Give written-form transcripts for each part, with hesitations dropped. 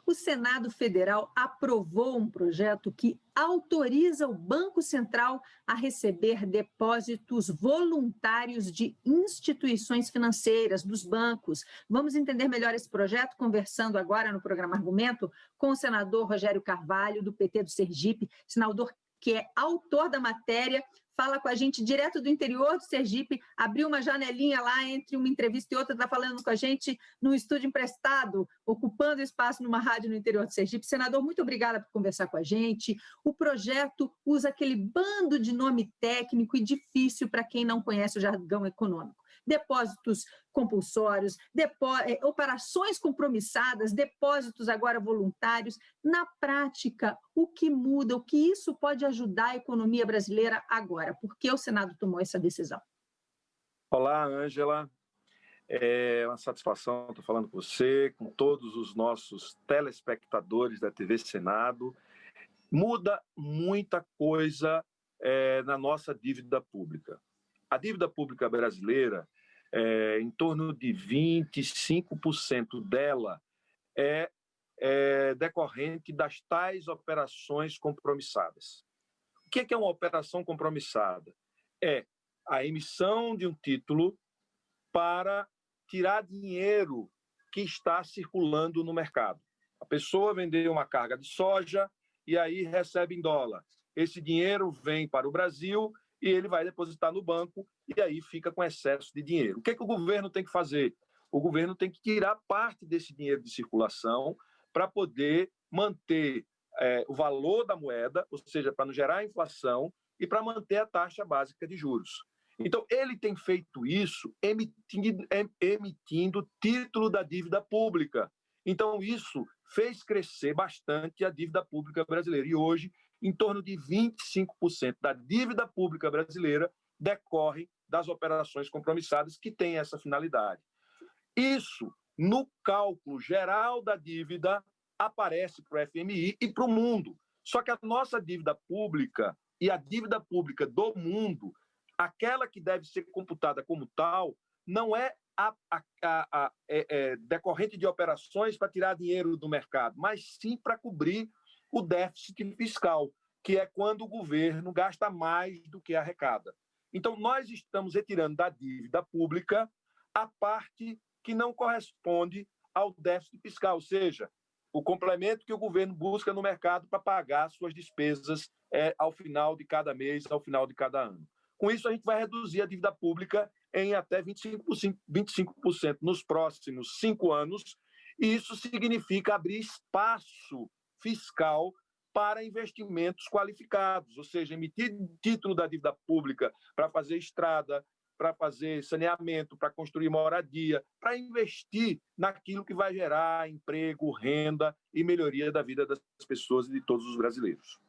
O Senado Federal aprovou um projeto que autoriza o Banco Central a receber depósitos voluntários de instituições financeiras, dos bancos. Vamos entender melhor esse projeto conversando agora no programa Argumento com o senador Rogério Carvalho, do PT do Sergipe, senador que é autor da matéria, fala com a gente direto do interior do Sergipe, abriu uma janelinha lá entre uma entrevista e outra, está falando com a gente num estúdio emprestado, ocupando espaço numa rádio no interior do Sergipe. Senador, muito obrigada por conversar com a gente. O projeto usa aquele bando de nome técnico e difícil para quem não conhece o jargão econômico. Depósitos compulsórios, operações compromissadas, depósitos agora voluntários. Na prática, o que muda, o que isso pode ajudar a economia brasileira agora? Por que o Senado tomou essa decisão? Olá, Ângela. É uma satisfação estar falando com você, com todos os nossos telespectadores da TV Senado. Muda muita coisa na nossa dívida pública. A dívida pública brasileira, em torno de 25% dela é decorrente das tais operações compromissadas. O que é uma operação compromissada? É a emissão de um título para tirar dinheiro que está circulando no mercado. A pessoa vendeu uma carga de soja e aí recebe em dólar. Esse dinheiro vem para o Brasil e ele vai depositar no banco e aí fica com excesso de dinheiro. O que o governo tem que fazer? O governo tem que tirar parte desse dinheiro de circulação para poder manter o valor da moeda, ou seja, para não gerar inflação e para manter a taxa básica de juros. Então, ele tem feito isso emitindo título da dívida pública. Então, isso fez crescer bastante a dívida pública brasileira. E hoje, em torno de 25% da dívida pública brasileira decorre das operações compromissadas que têm essa finalidade. Isso, no cálculo geral da dívida, aparece para o FMI e para o mundo. Só que a nossa dívida pública e a dívida pública do mundo, aquela que deve ser computada como tal, não é decorrente de operações para tirar dinheiro do mercado, mas sim para cobrir o déficit fiscal, que é quando o governo gasta mais do que arrecada. Então, nós estamos retirando da dívida pública a parte que não corresponde ao déficit fiscal, ou seja, o complemento que o governo busca no mercado para pagar suas despesas ao final de cada mês, ao final de cada ano. Com isso, a gente vai reduzir a dívida pública em até 25% nos próximos 5 anos, e isso significa abrir espaço fiscal para investimentos qualificados, ou seja, emitir título da dívida pública para fazer estrada, para fazer saneamento, para construir moradia, para investir naquilo que vai gerar emprego, renda e melhoria da vida das pessoas e de todos os brasileiros.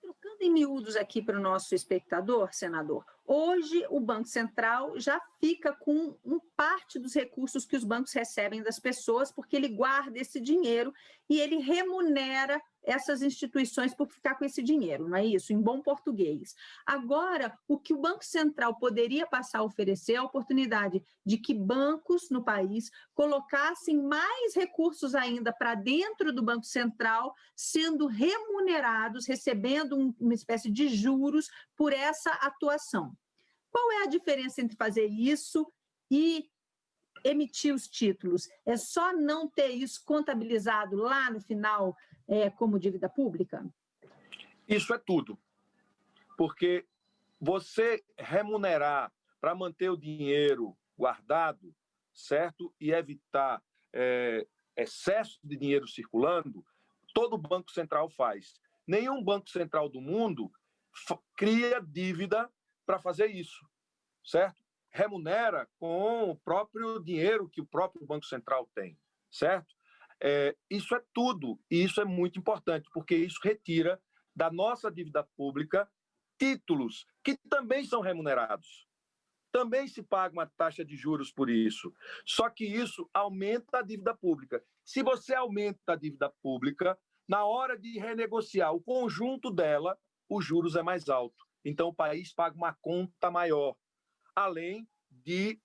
Trocando em miúdos aqui para o nosso espectador, senador, hoje o Banco Central já fica com parte dos recursos que os bancos recebem das pessoas, porque ele guarda esse dinheiro e ele remunera essas instituições por ficar com esse dinheiro, não é isso? Em bom português. Agora, o que o Banco Central poderia passar a oferecer é a oportunidade de que bancos no país colocassem mais recursos ainda para dentro do Banco Central, sendo remunerados, recebendo uma espécie de juros por essa atuação. Qual é a diferença entre fazer isso e emitir os títulos? É só não ter isso contabilizado lá no final como dívida pública? Isso é tudo. Porque você remunerar para manter o dinheiro guardado, certo? E evitar excesso de dinheiro circulando, todo banco central faz. Nenhum banco central do mundo cria dívida para fazer isso, certo? Remunera com o próprio dinheiro que o próprio Banco Central tem, certo? Isso é tudo, e isso é muito importante, porque isso retira da nossa dívida pública títulos que também são remunerados. Também se paga uma taxa de juros por isso. Só que isso aumenta a dívida pública. Se você aumenta a dívida pública, na hora de renegociar o conjunto dela, os juros é mais alto. Então, o país paga uma conta maior, além de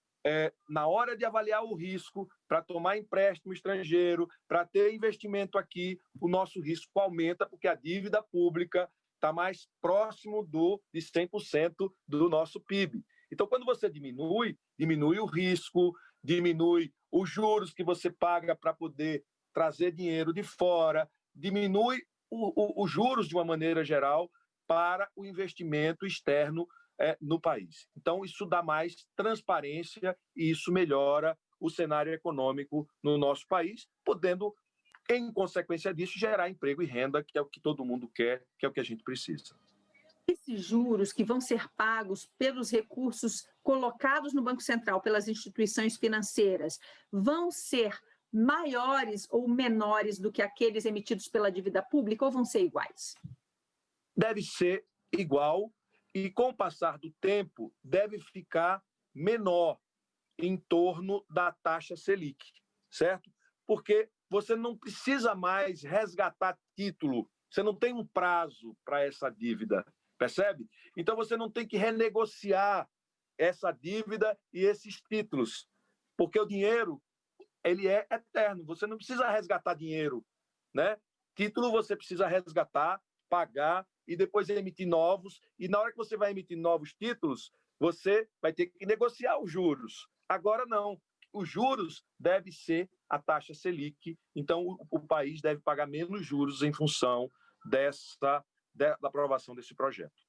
na hora de avaliar o risco, para tomar empréstimo estrangeiro, para ter investimento aqui, o nosso risco aumenta, porque a dívida pública está mais próximo de 100% do nosso PIB. Então, quando você diminui o risco, diminui os juros que você paga para poder trazer dinheiro de fora, diminui os juros de uma maneira geral para o investimento externo no país. Então, isso dá mais transparência e isso melhora o cenário econômico no nosso país, podendo, em consequência disso, gerar emprego e renda, que é o que todo mundo quer, que é o que a gente precisa. Esses juros que vão ser pagos pelos recursos colocados no Banco Central pelas instituições financeiras vão ser maiores ou menores do que aqueles emitidos pela dívida pública ou vão ser iguais? Deve ser igual e, com o passar do tempo, deve ficar menor em torno da taxa Selic, certo? Porque você não precisa mais resgatar título, você não tem um prazo para essa dívida, percebe? Então você não tem que renegociar essa dívida e esses títulos, porque o dinheiro ele é eterno, você não precisa resgatar dinheiro, né? Título você precisa resgatar, pagar e depois emitir novos, e na hora que você vai emitir novos títulos, você vai ter que negociar os juros. Agora não, os juros devem ser a taxa Selic, então o país deve pagar menos juros em função da aprovação desse projeto.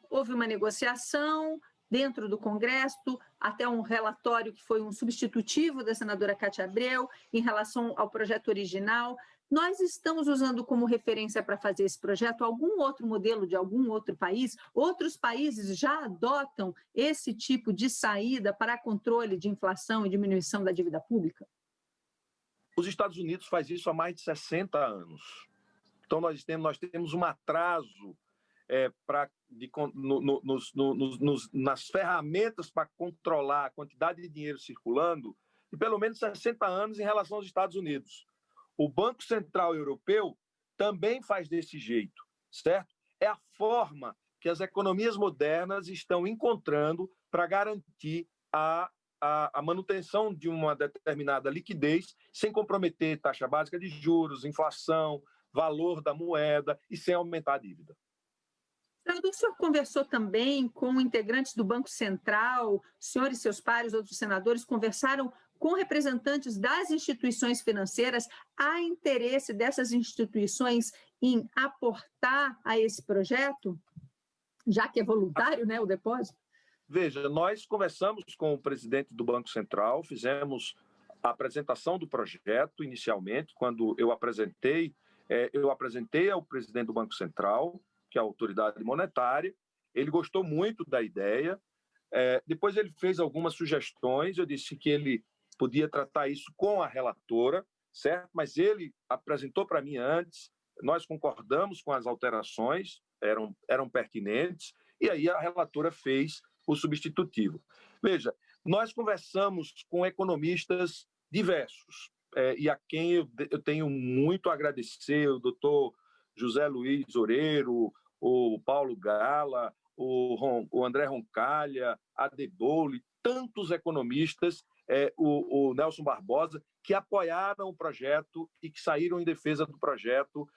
Houve uma negociação dentro do Congresso, até um relatório que foi um substitutivo da senadora Cátia Abreu em relação ao projeto original. Nós estamos usando como referência para fazer esse projeto algum outro modelo de algum outro país? Outros países já adotam esse tipo de saída para controle de inflação e diminuição da dívida pública? Os Estados Unidos faz isso há mais de 60 anos. Então, nós temos um atraso nas ferramentas para controlar a quantidade de dinheiro circulando de pelo menos 60 anos em relação aos Estados Unidos. O Banco Central Europeu também faz desse jeito, certo? É a forma que as economias modernas estão encontrando para garantir a manutenção de uma determinada liquidez sem comprometer taxa básica de juros, inflação, valor da moeda e sem aumentar a dívida. O senhor conversou também com integrantes do Banco Central, o senhor e seus pares, outros senadores, conversaram com representantes das instituições financeiras. Há interesse dessas instituições em aportar a esse projeto, já que é voluntário, né, o depósito? Veja, nós conversamos com o presidente do Banco Central, fizemos a apresentação do projeto inicialmente, quando eu apresentei ao presidente do Banco Central, que é a autoridade monetária, ele gostou muito da ideia, depois ele fez algumas sugestões, eu disse que ele podia tratar isso com a relatora, certo? Mas ele apresentou para mim antes, nós concordamos com as alterações, eram pertinentes, e aí a relatora fez o substitutivo. Veja, nós conversamos com economistas diversos, e a quem eu tenho muito a agradecer, o doutor José Luiz Oreiro, o Paulo Gala, o André Roncalha, a Debole, tantos economistas, o Nelson Barbosa, que apoiaram o projeto e que saíram em defesa do projeto,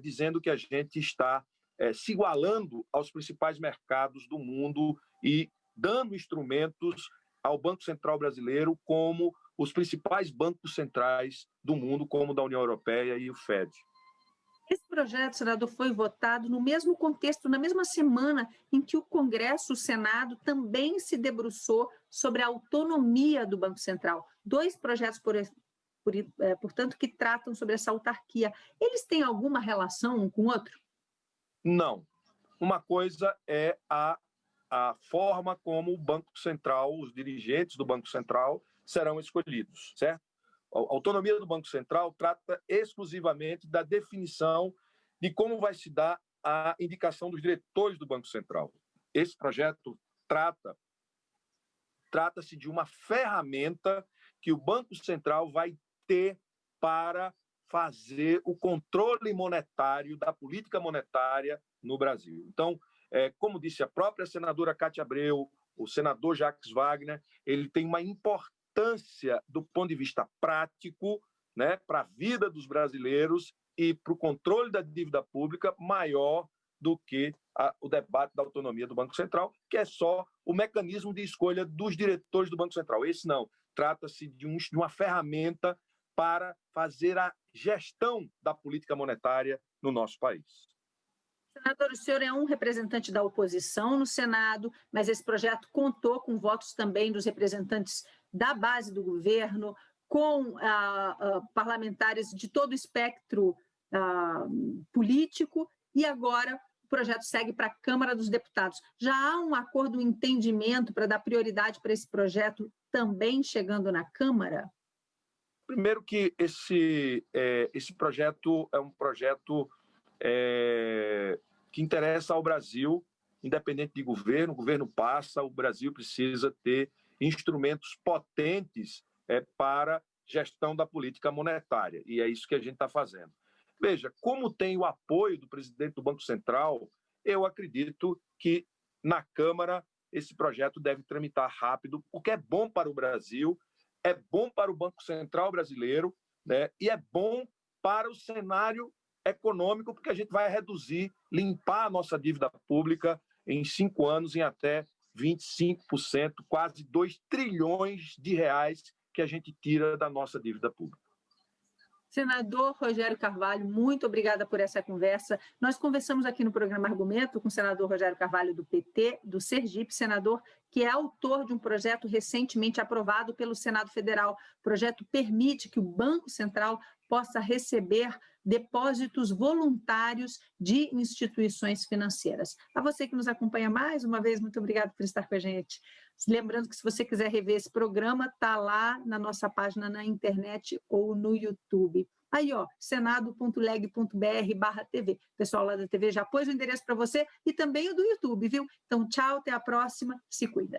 dizendo que a gente está se igualando aos principais mercados do mundo e dando instrumentos ao Banco Central brasileiro como os principais bancos centrais do mundo, como o da União Europeia e o FED. Esse projeto, senador, foi votado no mesmo contexto, na mesma semana em que o Congresso, o Senado, também se debruçou sobre a autonomia do Banco Central. Dois projetos, portanto, que tratam sobre essa autarquia. Eles têm alguma relação um com o outro? Não. Uma coisa é a forma como o Banco Central, os dirigentes do Banco Central serão escolhidos, certo? A autonomia do Banco Central trata exclusivamente da definição de como vai se dar a indicação dos diretores do Banco Central. Esse projeto trata-se de uma ferramenta que o Banco Central vai ter para fazer o controle monetário da política monetária no Brasil. Então, como disse a própria senadora Cátia Abreu, o senador Jacques Wagner, ele tem uma importância do ponto de vista prático, né, para a vida dos brasileiros e para o controle da dívida pública maior do que o debate da autonomia do Banco Central, que é só o mecanismo de escolha dos diretores do Banco Central. Esse não. Trata-se de uma ferramenta para fazer a gestão da política monetária no nosso país. Senador, o senhor é um representante da oposição no Senado, mas esse projeto contou com votos também dos representantes da base do governo, com parlamentares de todo o espectro político, e agora o projeto segue para a Câmara dos Deputados. Já há um acordo, um entendimento para dar prioridade para esse projeto também chegando na Câmara? Primeiro que esse projeto é um projeto que interessa ao Brasil, independente de governo, o governo passa, o Brasil precisa ter instrumentos potentes para gestão da política monetária, e é isso que a gente está fazendo. Veja, como tem o apoio do presidente do Banco Central, eu acredito que na Câmara esse projeto deve tramitar rápido, porque é bom para o Brasil, é bom para o Banco Central brasileiro, né? E é bom para o cenário econômico, porque a gente vai reduzir, limpar a nossa dívida pública em 5 anos em até 25%, quase 2 trilhões de reais que a gente tira da nossa dívida pública. Senador Rogério Carvalho, muito obrigada por essa conversa. Nós conversamos aqui no programa Argumento com o senador Rogério Carvalho, do PT, do Sergipe, senador que é autor de um projeto recentemente aprovado pelo Senado Federal. O projeto permite que o Banco Central possa receber depósitos voluntários de instituições financeiras. A você que nos acompanha mais uma vez, muito obrigado por estar com a gente. Lembrando que se você quiser rever esse programa, está lá na nossa página na internet ou no YouTube. Aí, ó, senado.leg.br/TV. O pessoal lá da TV já pôs o endereço para você e também o do YouTube, viu? Então, tchau, até a próxima. Se cuida.